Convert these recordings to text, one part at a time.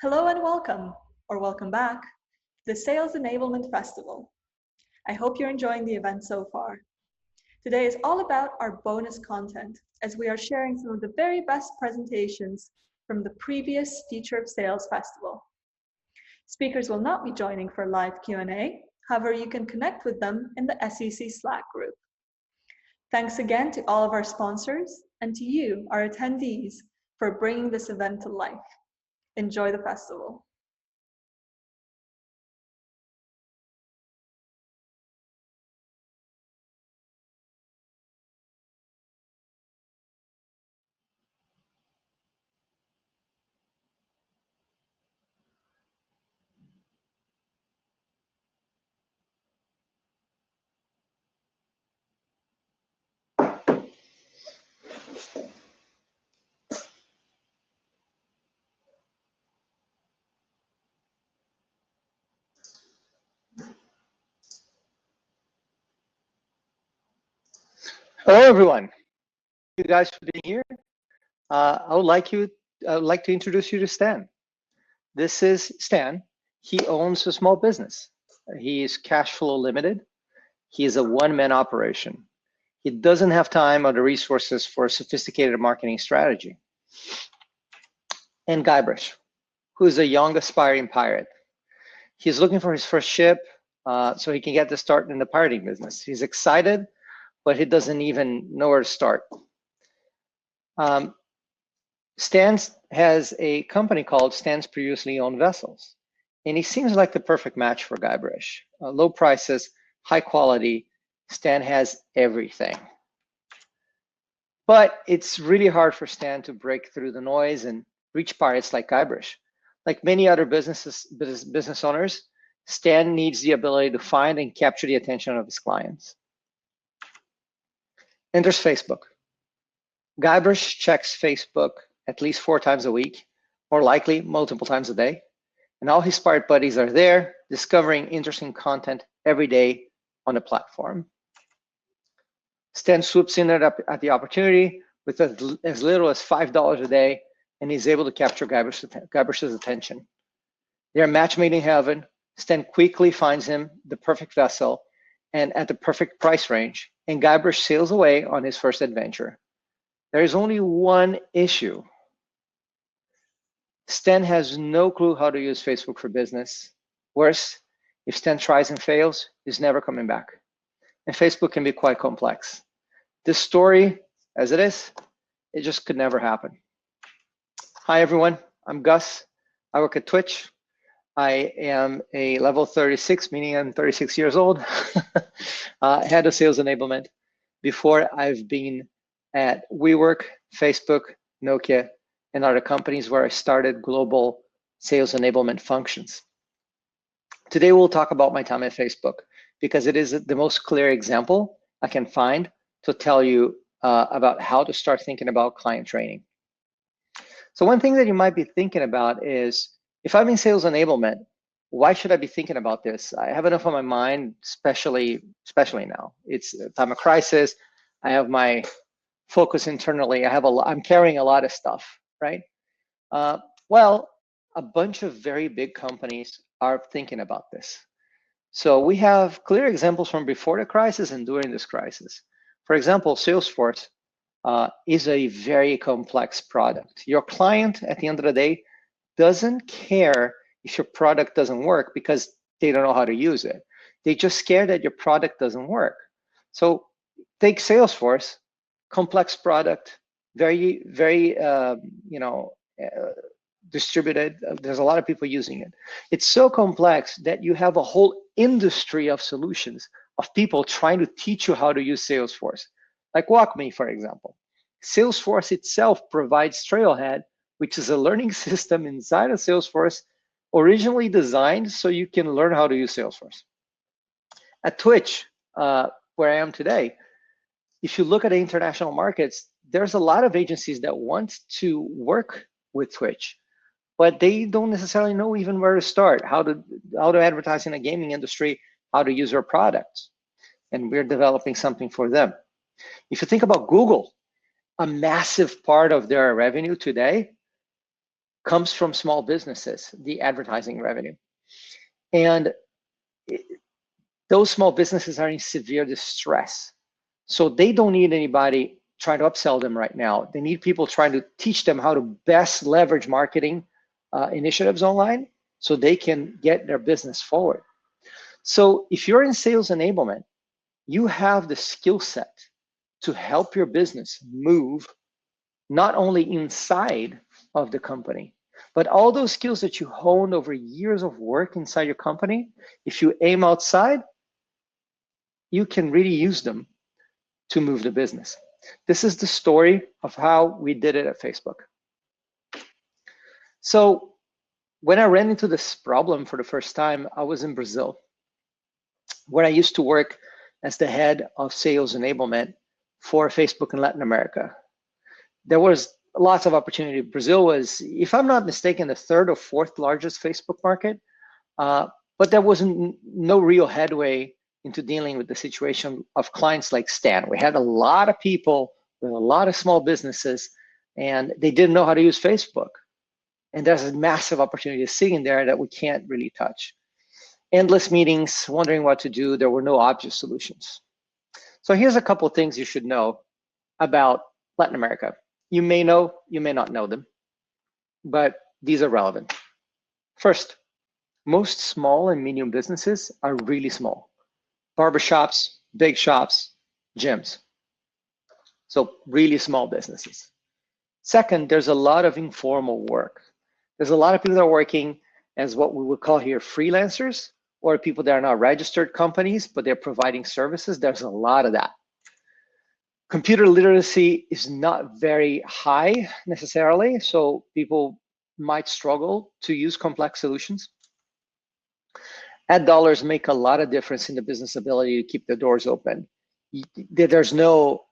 Hello and welcome, or welcome back, to the Sales Enablement Festival. I hope you're enjoying the event so far. Today is all about our bonus content, as we are sharing some of the very best presentations from the previous Future of Sales Festival. Speakers will not be joining for live Q&A, however, you can connect with them in the SEC Slack group. Thanks again to all of our sponsors and to you, our attendees, for bringing this event to life. Enjoy the festival. Hello, everyone. Thank you guys for being here. I would like to introduce you to Stan. This is Stan. He owns a small business. He is cash flow limited. He is a one-man operation. He doesn't have time or the resources for a sophisticated marketing strategy. And Guybrush, who is a young aspiring pirate. He's looking for his first ship so he can get to start in the pirating business. He's excited, but he doesn't even know where to start. Stan has a company called Stan's Previously Owned Vessels, and he seems like the perfect match for Guybrush. Low prices, high quality. Stan has everything. But it's really hard for Stan to break through the noise and reach pirates like Guybrush. Like many other business owners, Stan needs the ability to find and capture the attention of his clients. And there's Facebook. Guybrush checks Facebook at least 4 times a week, more likely multiple times a day. And all his pirate buddies are there, discovering interesting content every day on the platform. Stan swoops in at the opportunity with as little as $5 a day, and he's able to capture Guybrush's attention. They're matchmaking heaven. Stan quickly finds him the perfect vessel and at the perfect price range, and Guybrush sails away on his first adventure. There is only one issue. Stan has no clue how to use Facebook for business. Worse, if Stan tries and fails, he's never coming back. And Facebook can be quite complex. This story, as it is, it just could never happen. Hi, everyone. I'm Gus. I work at Twitch. I am a level 36, meaning I'm 36 years old, head of sales enablement. Before, I've been at WeWork, Facebook, Nokia, and other companies where I started global sales enablement functions. Today, we'll talk about my time at Facebook because it is the most clear example I can find to tell you about how to start thinking about client training. So one thing that you might be thinking about is, if I'm in sales enablement, why should I be thinking about this? I have enough on my mind, especially now. It's a time of crisis. I have my focus internally. I'm carrying a lot of stuff, right? Well, a bunch of very big companies are thinking about this. So we have clear examples from before the crisis and during this crisis. For example, Salesforce is a very complex product. Your client, at the end of the day, doesn't care if your product doesn't work because they don't know how to use it. They just scared that your product doesn't work. So take Salesforce, complex product, very distributed. There's a lot of people using it. It's so complex that you have a whole industry of solutions of people trying to teach you how to use Salesforce. Like WalkMe, for example. Salesforce itself provides Trailhead, which is a learning system inside of Salesforce, originally designed so you can learn how to use Salesforce. At Twitch, where I am today, if you look at the international markets, there's a lot of agencies that want to work with Twitch, but they don't necessarily know even where to start, how to advertise in the gaming industry, how to use our products. And we're developing something for them. If you think about Google, a massive part of their revenue today comes from small businesses, the advertising revenue. And those small businesses are in severe distress. So they don't need anybody trying to upsell them right now. They need people trying to teach them how to best leverage marketing initiatives online so they can get their business forward. So if you're in sales enablement, you have the skill set to help your business move not only inside of the company, but all those skills that you honed over years of work inside your company, if you aim outside, you can really use them to move the business. This is the story of how we did it at Facebook. So when I ran into this problem for the first time, I was in Brazil, where I used to work as the head of sales enablement for Facebook in Latin America. There was lots of opportunity. Brazil was, if I'm not mistaken, the third or fourth largest Facebook market, but there wasn't no real headway into dealing with the situation of clients like Stan. We had a lot of people with a lot of small businesses, and they didn't know how to use Facebook. And there's a massive opportunity sitting there that we can't really touch. Endless meetings, wondering what to do. There were no obvious solutions. So here's a couple of things you should know about Latin America. You may know, you may not know them, but these are relevant. First, most small and medium businesses are really small. Barbershops, big shops, gyms. So really small businesses. Second, there's a lot of informal work. There's a lot of people that are working as what we would call here freelancers, or people that are not registered companies, but they're providing services. There's a lot of that. Computer literacy is not very high necessarily, so people might struggle to use complex solutions. Ad dollars make a lot of difference in the business ability to keep the doors open. There's no,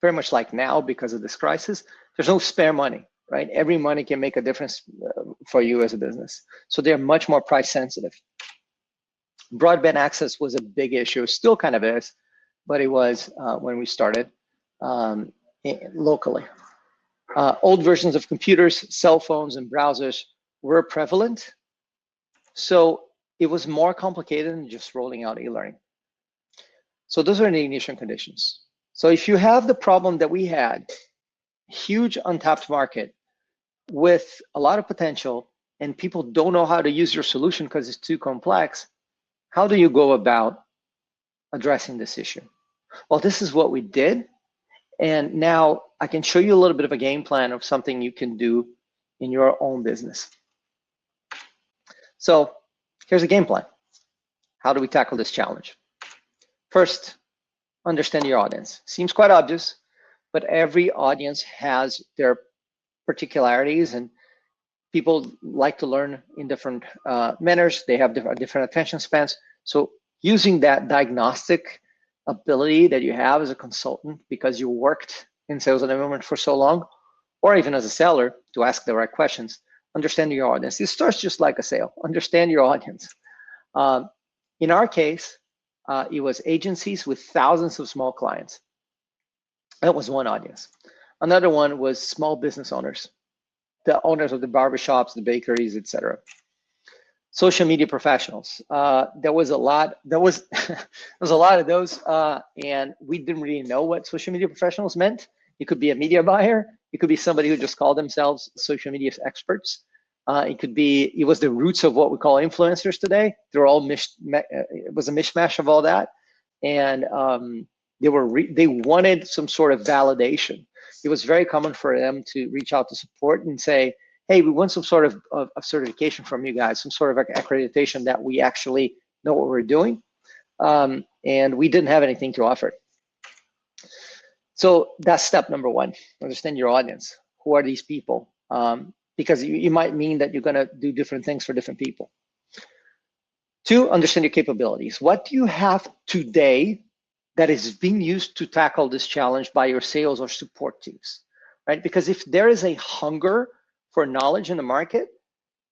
very much like now because of this crisis, there's no spare money, right? Every money can make a difference for you as a business. So they're much more price sensitive. Broadband access was a big issue, still kind of is, but it was when we started locally. Old versions of computers, cell phones, and browsers were prevalent. So it was more complicated than just rolling out e-learning. So those are the ignition conditions. So if you have the problem that we had, huge untapped market with a lot of potential, and people don't know how to use your solution because it's too complex, how do you go about addressing this issue? Well, this is what we did. And now I can show you a little bit of a game plan of something you can do in your own business. So here's a game plan. How do we tackle this challenge? First, understand your audience. Seems quite obvious, but every audience has their particularities, and people like to learn in different manners. They have different attention spans. So using that diagnostic ability that you have as a consultant because you worked in sales enablement for so long, or even as a seller to ask the right questions, understanding your audience. It starts just like a sale. Understand your audience. In our case, it was agencies with thousands of small clients. That was one audience. Another one was small business owners, the owners of the barbershops, the bakeries, etc. Social media professionals. There was a lot. There was a lot of those, and we didn't really know what social media professionals meant. It could be a media buyer. It could be somebody who just called themselves social media experts. It was the roots of what we call influencers today. They're all it was a mishmash of all that, and they wanted some sort of validation. It was very common for them to reach out to support and say, hey, we want some sort of certification from you guys, some sort of accreditation that we actually know what we're doing. And we didn't have anything to offer. So that's step number one, understand your audience. Who are these people? Because you might mean that you're gonna do different things for different people. Two, understand your capabilities. What do you have today that is being used to tackle this challenge by your sales or support teams, right? Because if there is a hunger for knowledge in the market,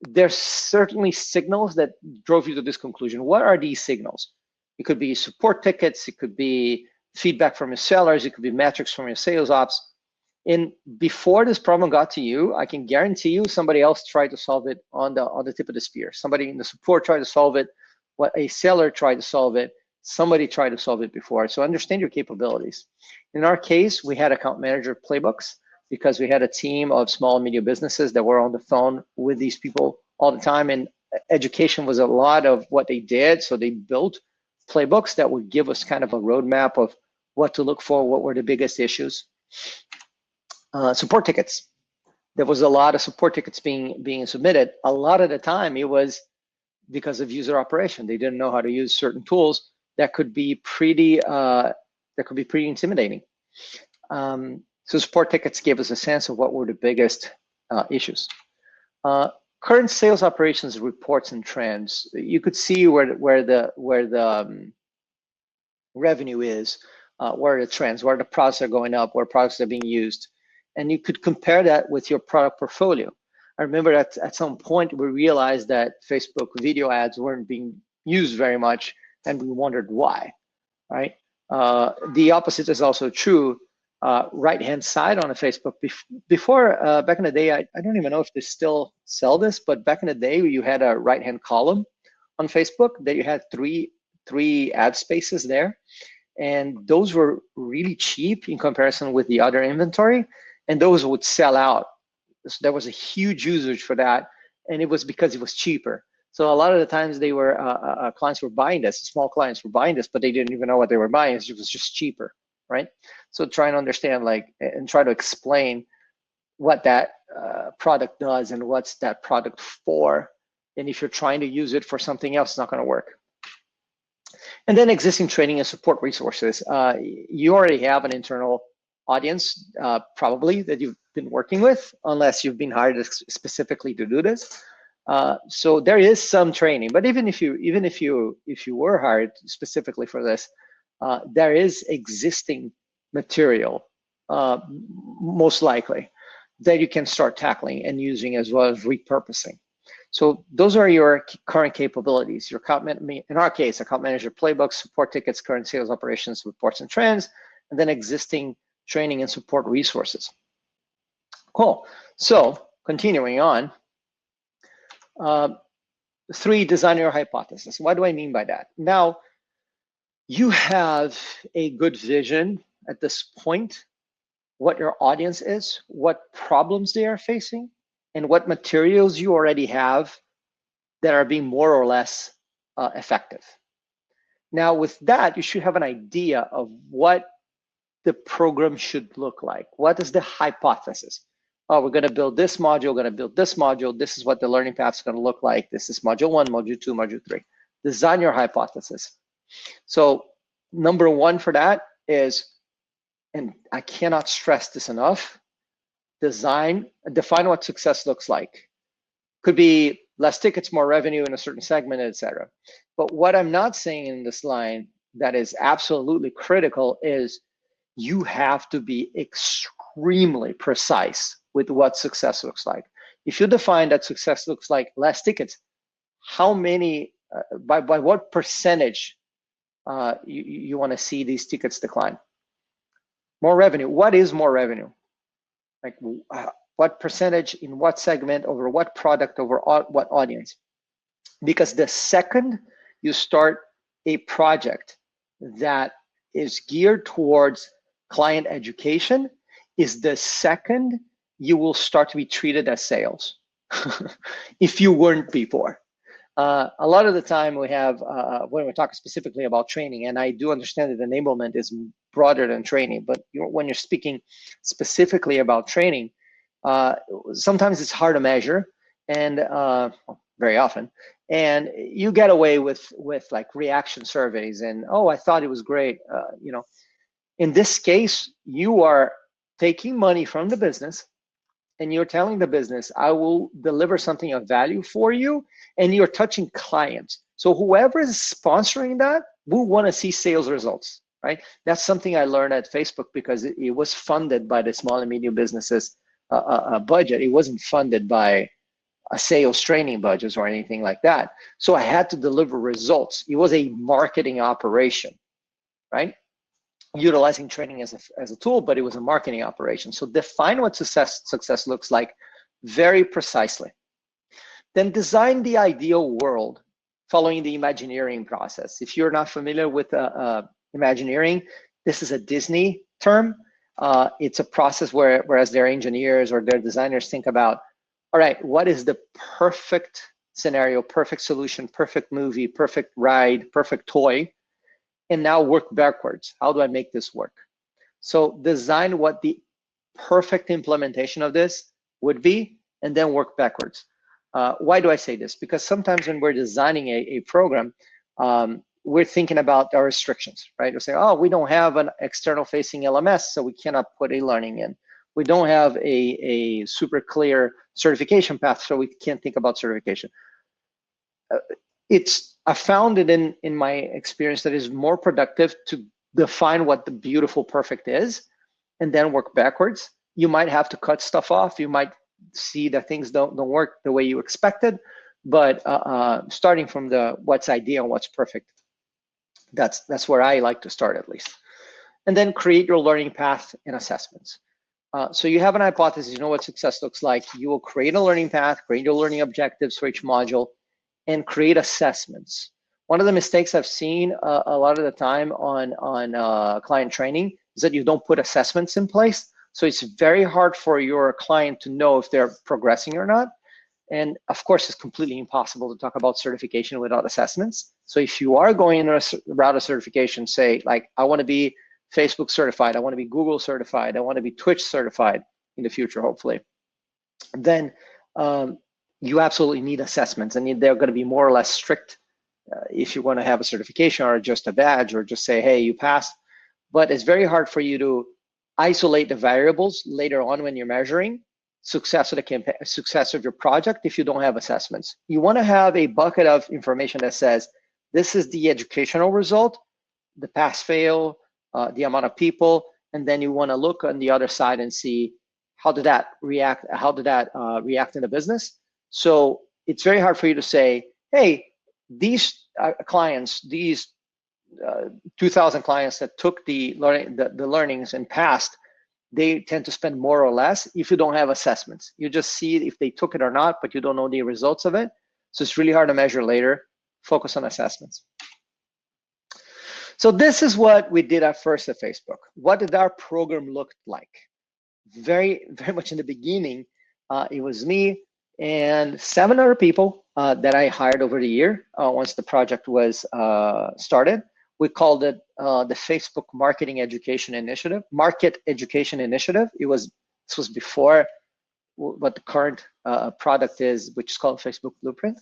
there's certainly signals that drove you to this conclusion. What are these signals? It could be support tickets, it could be feedback from your sellers, it could be metrics from your sales ops. And before this problem got to you, I can guarantee you somebody else tried to solve it on the tip of the spear. Somebody in the support tried to solve it. What a seller tried to solve it. Somebody tried to solve it before. So understand your capabilities. In our case, we had account manager playbooks because we had a team of small and medium businesses that were on the phone with these people all the time. And education was a lot of what they did. So they built playbooks that would give us kind of a roadmap of what to look for, what were the biggest issues. Support tickets. There was a lot of support tickets being submitted. A lot of the time it was because of user operation. They didn't know how to use certain tools that could be pretty intimidating. So support tickets gave us a sense of what were the biggest issues. Current sales operations reports and trends. You could see where the revenue is, where the trends, where the products are going up, where products are being used. And you could compare that with your product portfolio. I remember that at some point we realized that Facebook video ads weren't being used very much, and we wondered why, right? The opposite is also true. Right-hand side on a Facebook, before, back in the day, I don't even know if they still sell this, but back in the day, you had a right-hand column on Facebook that you had three ad spaces there. And those were really cheap in comparison with the other inventory, and those would sell out. So there was a huge usage for that, and it was because it was cheaper. So a lot of the times they were clients were buying this, small clients were buying this, but they didn't even know what they were buying. It was just cheaper, right? So try and understand, like, and try to explain what that product does and what's that product for. And if you're trying to use it for something else, it's not going to work. And then existing training and support resources. You already have an internal audience, probably, that you've been working with, unless you've been hired specifically to do this. So there is some training, but even if you were hired specifically for this, there is existing material, most likely, that you can start tackling and using, as well as repurposing. So those are your current capabilities. Your in our case, account manager playbooks, support tickets, current sales operations, reports and trends, and then existing training and support resources. Cool. So continuing on, 3, design your hypothesis. What do I mean by that? Now, you have a good vision at this point, what your audience is, what problems they are facing, and what materials you already have that are being more or less effective. Now, with that, you should have an idea of what the program should look like. What is the hypothesis? Oh, we're going to build this module, we're going to build this module. This is what the learning path is going to look like. This is module 1, module 2, module 3. Design your hypothesis. So number 1 for that is, and I cannot stress this enough, define what success looks like. Could be less tickets, more revenue in a certain segment, etc. But what I'm not saying in this line that is absolutely critical is you have to be extremely precise with what success looks like. If you define that success looks like less tickets, how many, by what percentage you want to see these tickets decline? More revenue. What is more revenue? Like, what percentage in what segment, over what product, over what audience? Because the second you start a project that is geared towards client education is the second you will start to be treated as sales if you weren't before. A lot of the time we have, when we're talking specifically about training, and I do understand that enablement is broader than training, but when you're speaking specifically about training, sometimes it's hard to measure, and very often, and you get away with like reaction surveys and, oh, I thought it was great. In this case, you are taking money from the business and you're telling the business, I will deliver something of value for you, and you're touching clients. So whoever is sponsoring that will want to see sales results, right? That's something I learned at Facebook because it was funded by the small and medium businesses budget. It wasn't funded by a sales training budget or anything like that. So I had to deliver results. It was a marketing operation, right? utilizing training as a tool, but it was a marketing operation. So define what success looks like very precisely. Then design the ideal world following the Imagineering process. If you're not familiar with Imagineering, this is a Disney term. It's a process whereas their engineers or their designers think about, all right, what is the perfect scenario, perfect solution, perfect movie, perfect ride, perfect toy, and now work backwards. How do I make this work? So design what the perfect implementation of this would be, and then work backwards. Why do I say this? Because sometimes when we're designing a program, we're thinking about our restrictions, right? We're saying, oh, we don't have an external facing LMS, so we cannot put e-learning in. We don't have a super clear certification path, so we can't think about certification. I found it in my experience that it's more productive to define what the beautiful perfect is and then work backwards. You might have to cut stuff off. You might see that things don't work the way you expected, but starting from what's ideal and what's perfect, that's where I like to start at least. And then create your learning path and assessments. So you have an hypothesis, you know what success looks like. You will create a learning path, create your learning objectives for each module, and create assessments. One of the mistakes I've seen a lot of the time on client training is that you don't put assessments in place. So it's very hard for your client to know if they're progressing or not. And of course, it's completely impossible to talk about certification without assessments. So if you are going in a route of certification, say like, I want to be Facebook certified, I want to be Google certified, I want to be Twitch certified in the future, hopefully, then you absolutely need assessments, and they're going to be more or less strict if you want to have a certification or just a badge or just say, hey, you passed. But it's very hard for you to isolate the variables later on when you're measuring success of the campaign, success of your project if you don't have assessments. You want to have a bucket of information that says, this is the educational result, the pass fail, the amount of people, and then you want to look on the other side and see how did that react in the business. So it's very hard for you to say, hey, these clients, these 2,000 clients that took the learnings and passed, they tend to spend more or less if you don't have assessments. You just see if they took it or not, but you don't know the results of it. So it's really hard to measure later. Focus on assessments. So this is what we did at first at Facebook. What did our program look like? Very, very much in the beginning, it was me and 7 other people that I hired over the year once the project was started. We called it the Facebook Market Education Initiative. This was before what the current product is, which is called Facebook Blueprint.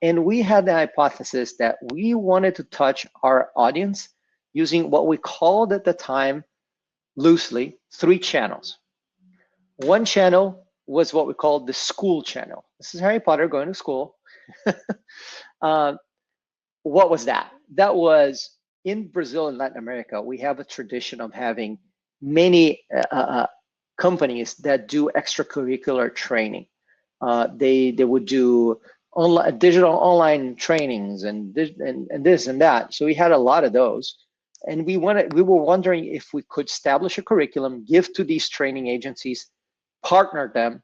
And we had the hypothesis that we wanted to touch our audience using what we called at the time, loosely, 3 channels. One channel was what we called the school channel. This is Harry Potter going to school. What was that? That was in Brazil and Latin America, we have a tradition of having many companies that do extracurricular training. They would do digital online trainings and this and that. So we had a lot of those. And we were wondering if we could establish a curriculum, give to these training agencies, partner them,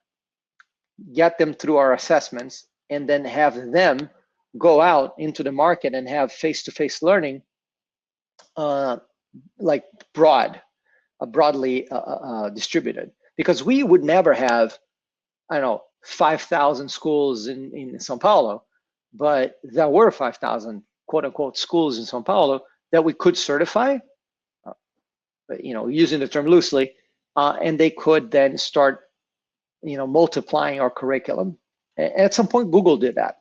get them through our assessments, and then have them go out into the market and have face-to-face learning, like broadly distributed. Because we would never have, I don't know, 5,000 schools in Sao Paulo, but there were 5,000 quote unquote schools in Sao Paulo that we could certify, using the term loosely, and they could then start, multiplying our curriculum. At some point, Google did that.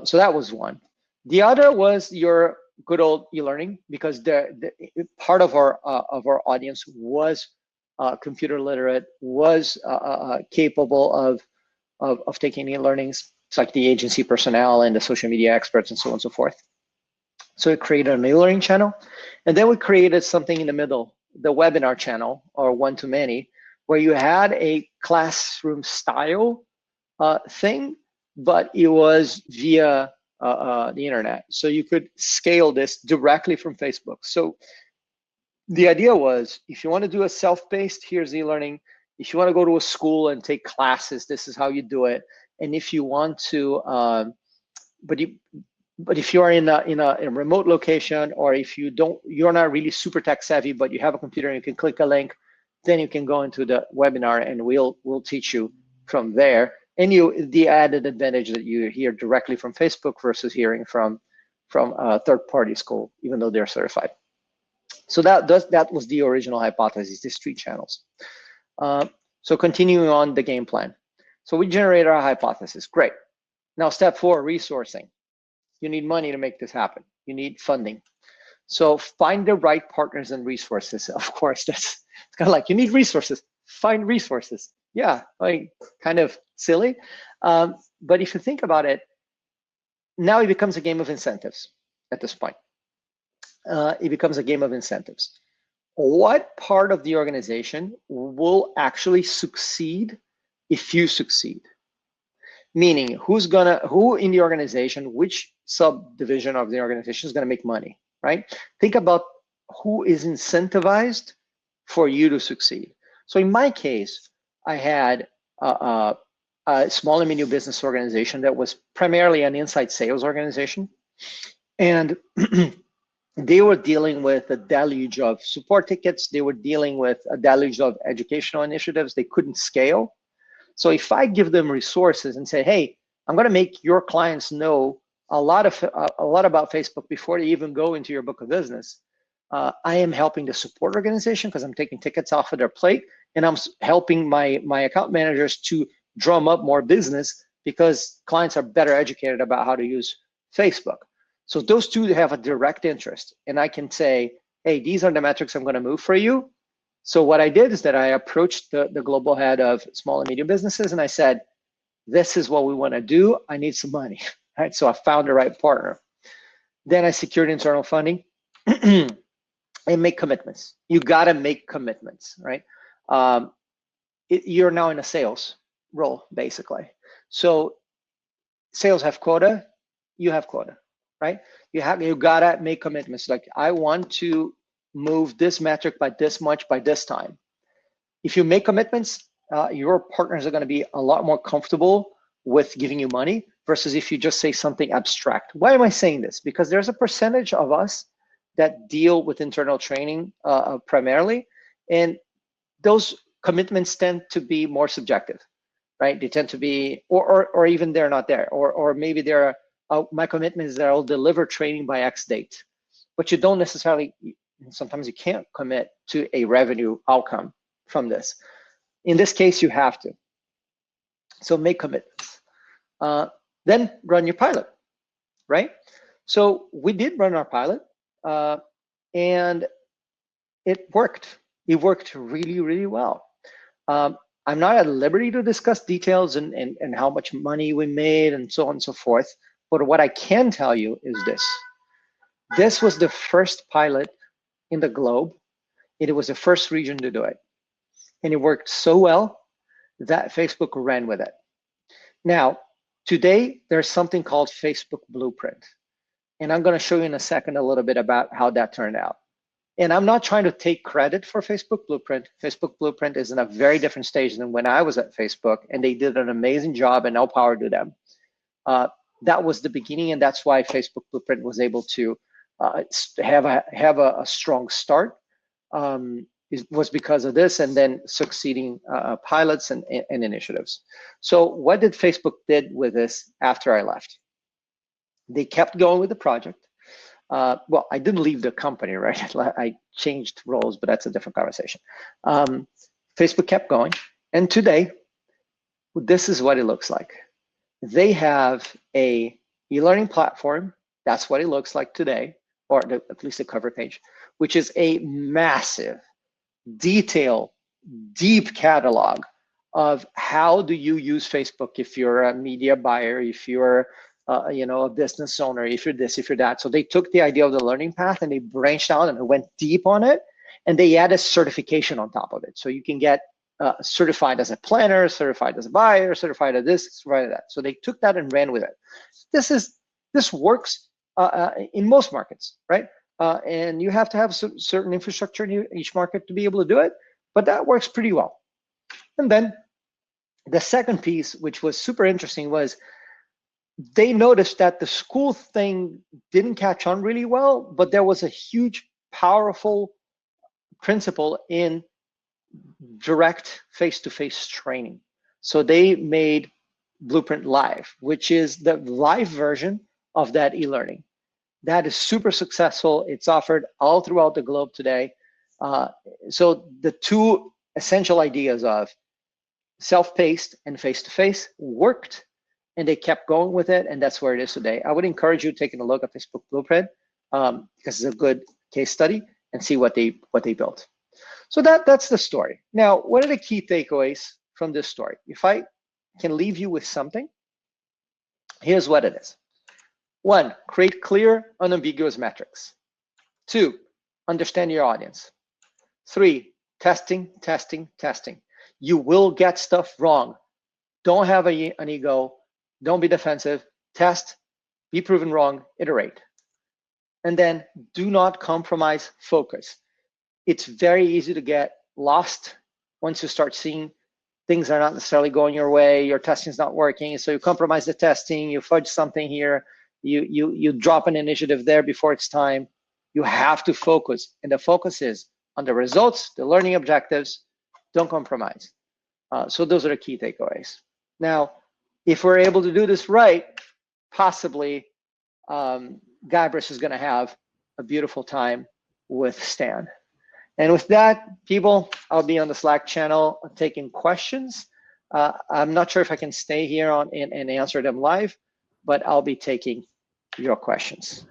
So that was one. The other was your good old e-learning, because the part of our audience was computer literate, was capable of taking e-learnings. It's like the agency personnel and the social media experts and so on and so forth. So we created an e-learning channel, and then we created something in the middle, the webinar channel, or one-to-many, where you had a classroom style thing, but it was via the internet. So you could scale this directly from Facebook. So The idea was, if you want to do a self-paced, here's e-learning. If you want to go to a school and take classes, this is how you do it. And if you want to, but if you are in a remote location, or if you're not really super tech savvy, but you have a computer and you can click a link, then you can go into the webinar and we'll teach you from there. And the added advantage that you hear directly from Facebook versus hearing from a third-party school, even though they're certified. So that was the original hypothesis, these 3 channels. So continuing on the game plan. So we generated our hypothesis, great. Now step 4, resourcing. You need money to make this happen. You need funding. So find the right partners and resources. Of course, it's kind of like, you need resources, find resources. Yeah, like kind of silly. But if you think about it, now it becomes a game of incentives at this point. It becomes a game of incentives. What part of the organization will actually succeed if you succeed? Meaning, who in the organization, which subdivision of the organization is gonna make money, right? Think about who is incentivized for you to succeed. So in my case, I had a small and medium business organization that was primarily an inside sales organization. And they were dealing with a deluge of support tickets. They were dealing with a deluge of educational initiatives. They couldn't scale. So if I give them resources and say, hey, I'm going to make your clients know a lot about Facebook before they even go into your book of business, I am helping the support organization because I'm taking tickets off of their plate, and I'm helping my account managers to drum up more business because clients are better educated about how to use Facebook. So those two have a direct interest, and I can say, hey, these are the metrics I'm going to move for you. So what I did is that I approached the global head of small and medium businesses, and I said, this is what we want to do. I need some money, right? So I found the right partner. Then I secured internal funding and make commitments. You got to make commitments, right? You're now in a sales role, basically. So sales have quota, you have quota, right? You gotta make commitments. Like, I want to move this metric by this much by this time. If you make commitments, your partners are going to be a lot more comfortable with giving you money versus if you just say something abstract. Why am I saying this? Because there's a percentage of us that deal with internal training primarily, and those commitments tend to be more subjective, right? They tend to be, or even they're not there, or maybe they're, my commitment is that I'll deliver training by X date, but you don't necessarily, sometimes you can't commit to a revenue outcome from this. In this case, you have to. So make commitments. Then run your pilot, right? So we did run our pilot, and it worked. It worked really, really well. I'm not at liberty to discuss details and how much money we made and so on and so forth, but what I can tell you is this. This was the first pilot in the globe. It was the first region to do it. And it worked so well that Facebook ran with it. Now, today, there's something called Facebook Blueprint. And I'm going to show you in a second a little bit about how that turned out. And I'm not trying to take credit for Facebook Blueprint. Facebook Blueprint is in a very different stage than when I was at Facebook, and they did an amazing job, and all power to them. That was the beginning, and that's why Facebook Blueprint was able to have a strong start. It was because of this, and then succeeding pilots and initiatives. So what did Facebook did with this after I left? They kept going with the project. Well, I didn't leave the company, right? I changed roles, but that's a different conversation. Facebook kept going, and today, this is what it looks like. They have a e-learning platform. That's what it looks like today, or at least the cover page, which is a massive, detailed, deep catalog of how do you use Facebook if you're a media buyer, if you're a business owner, if you're this, if you're that. So they took the idea of the learning path and they branched out and they went deep on it, and they added certification on top of it. So you can get certified as a planner, certified as a buyer, certified as this, certified as that. So they took that and ran with it. This works in most markets, right? and you have to have certain infrastructure in each market to be able to do it, but that works pretty well. And then the second piece, which was super interesting, was they noticed that the school thing didn't catch on really well, but there was a huge, powerful principle in direct face-to-face training. So they made Blueprint Live, which is the live version of that e-learning. That is super successful. It's offered all throughout the globe today. So the two essential ideas of self-paced and face-to-face worked, and they kept going with it, and that's where it is today. I would encourage you taking a look at Facebook Blueprint because it's a good case study, and see what they built. So that's the story. Now, what are the key takeaways from this story? If I can leave you with something, here's what it is. 1, create clear, unambiguous metrics. 2, understand your audience. 3, testing, testing, testing. You will get stuff wrong. Don't have an ego. Don't be defensive. Test, be proven wrong, iterate. And then do not compromise focus. It's very easy to get lost once you start seeing things are not necessarily going your way, your testing is not working, so you compromise the testing, you fudge something here, you drop an initiative there before it's time. You have to focus, and the focus is on the results, the learning objectives. Don't compromise. So those are the key takeaways. Now, if we're able to do this right, possibly Guybrush is going to have a beautiful time with Stan. And with that, people, I'll be on the Slack channel taking questions. I'm not sure if I can stay here and answer them live, but I'll be taking your questions.